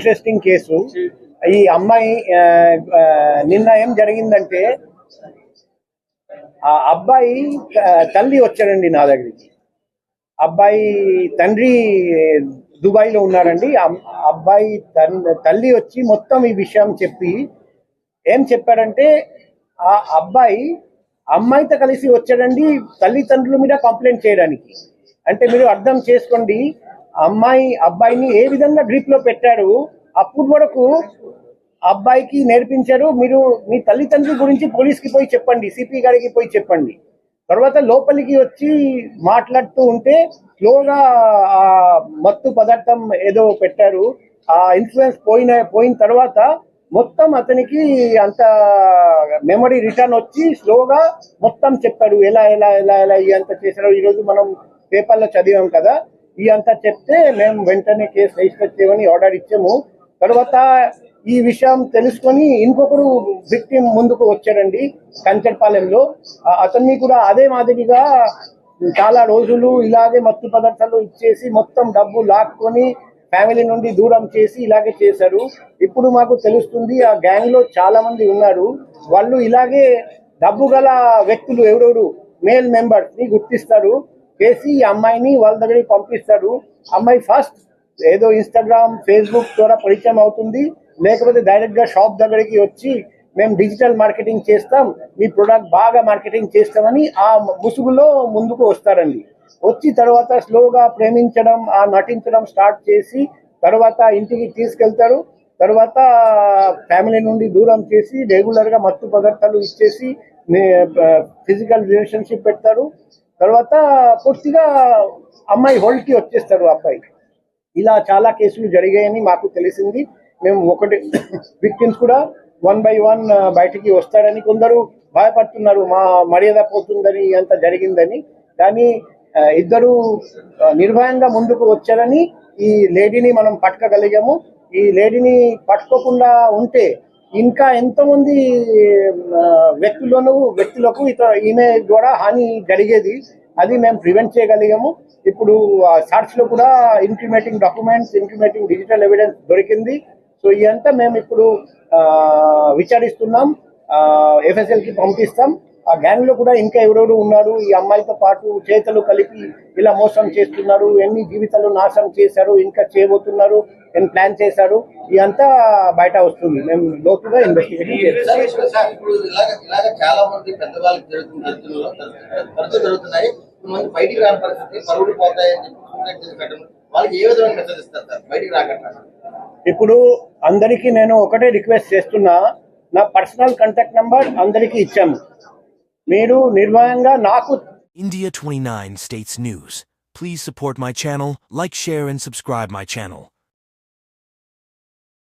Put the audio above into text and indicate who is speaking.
Speaker 1: Interesting case. ఈ అమ్మాయి నిన్న ఏం జరిగిందంటే ఆ అబ్బాయి తల్లి వచ్చాడండి నా దగ్గరికి. అబ్బాయి తండ్రి దుబాయ్లో ఉన్నారండి. అబ్బాయి తల్లి వచ్చి మొత్తం ఈ విషయం చెప్పి ఏం చెప్పాడంటే ఆ అబ్బాయి అమ్మాయితో కలిసి వచ్చాడండి తల్లిదండ్రుల మీద కంప్లైంట్ చేయడానికి. అంటే మీరు అర్థం చేసుకోండి, అబ్బాయిని ఏ విధంగా గ్రిప్ లో పెట్టాడు. అప్పుడు వరకు అబ్బాయికి నేర్పించారు, మీరు మీ తల్లిదండ్రుల గురించి పోలీస్కి పోయి చెప్పండి, సిపి గారికి పోయి చెప్పండి. తర్వాత లోపలికి వచ్చి మాట్లాడుతూ ఉంటే స్లోగా ఆ మత్తు పదార్థం ఏదో పెట్టారు. ఆ ఇన్ఫ్లుయెన్స్ పోయిన తర్వాత మొత్తం అతనికి అంత మెమరీ రిటర్న్ వచ్చి స్లోగా మొత్తం చెప్పాడు, ఎలా ఎలా ఎలా ఎలా ఇదంతా చేశారు. ఈరోజు మనం పేపర్లో చదివాం కదా. ఈ అంతా చెప్తే మేము వెంటనే కేసు రిజిస్టర్ చేయమని ఆర్డర్ ఇచ్చాము. తర్వాత ఈ విషయం తెలుసుకొని ఇంకొకరు విక్టిమ్ ముందుకు వచ్చాడండి కంచర్పాలెంలో. అతన్ని కూడా అదే మాదిరిగా చాలా రోజులు ఇలాగే మత్తు పదార్థాలు ఇచ్చేసి మొత్తం డబ్బు లాక్కొని ఫ్యామిలీ నుండి దూరం చేసి ఇలాగే చేశారు. ఇప్పుడు మాకు తెలుస్తుంది ఆ గ్యాంగ్ లో చాలా మంది ఉన్నారు. వాళ్ళు ఇలాగే డబ్బు గల వ్యక్తులు ఎవరెవరు మేల్ మెంబర్స్ ని గుర్తిస్తారు, చేసి ఈ అమ్మాయిని వాళ్ళ దగ్గరికి పంపిస్తారు. అమ్మాయి ఫస్ట్ ఏదో ఇన్స్టాగ్రామ్ ఫేస్బుక్ ద్వారా పరిచయం అవుతుంది, లేకపోతే డైరెక్ట్ గా షాప్ దగ్గరికి వచ్చి మేము డిజిటల్ మార్కెటింగ్ చేస్తాం, మీ ప్రొడక్ట్ బాగా మార్కెటింగ్ చేస్తామని ఆ ముసుగులో ముందుకు వస్తారండి. వచ్చి తర్వాత స్లోగా ప్రేమించడం, ఆ నటించడం స్టార్ట్ చేసి తర్వాత ఇంటికి తీసుకెళ్తారు. తర్వాత ఫ్యామిలీ నుండి దూరం చేసి రెగ్యులర్ గా మత్తు పదార్థాలు ఇచ్చేసి ఫిజికల్ రిలేషన్షిప్ పెడతారు. తర్వాత పూర్తిగా అమ్మాయి హోల్డ్ కి వచ్చేస్తారు అబ్బాయి. ఇలా చాలా కేసులు జరిగాయని మాకు తెలిసింది. మేము ఒకటి విక్టిమ్స్ కూడా 1 by 1 బయటికి వస్తారని కొందరు భయపడుతున్నారు, మా మర్యాద పోతుందని అంత జరిగిందని. కానీ ఇద్దరు నిర్భయంగా ముందుకు వచ్చారని ఈ లేడీని మనం పట్టుకోగలిగాము. ఈ లేడీని పట్టుకోకుండా ఉంటే ఇంకా ఎంతోమంది వ్యక్తులకు ఈమె ద్వారా హాని జరిగేది. అది మేము ప్రివెంట్ చేయగలిగాము. ఇప్పుడు సర్చ్ లో కూడా incriminating documents, incriminating digital evidence దొరికింది. సో ఇదంతా మేము ఇప్పుడు విచారిస్తున్నాం, ఎఫ్ఎస్ఎల్ కి పంపిస్తాం. ఆ గ్యాంగ్ లో కూడా ఇంకా ఎవరెవరు ఉన్నారు, ఈ అమ్మాయితో పాటు చేతులు కలిపి ఇలా మోసం చేస్తున్నారు, ఎన్ని జీవితాలు నాశనం చేశారు, ఇంకా చేయబోతున్నారు, ఎన్ని ప్లాన్ చేశారు, ఇదంతా బయట వస్తుంది. మేము లోతుగా ఇన్వెస్టిగేషన్ చేస్తాం. ఇప్పుడు అందరికీ నేను ఒకటే రిక్వెస్ట్ చేస్తున్నా, నా పర్సనల్ కాంటాక్ట్ నంబర్ అందరికీ ఇచ్చాము. మీరు నిర్భయంగా నాకు
Speaker 2: India 29 States News. Please support my channel, like, share and subscribe my channel.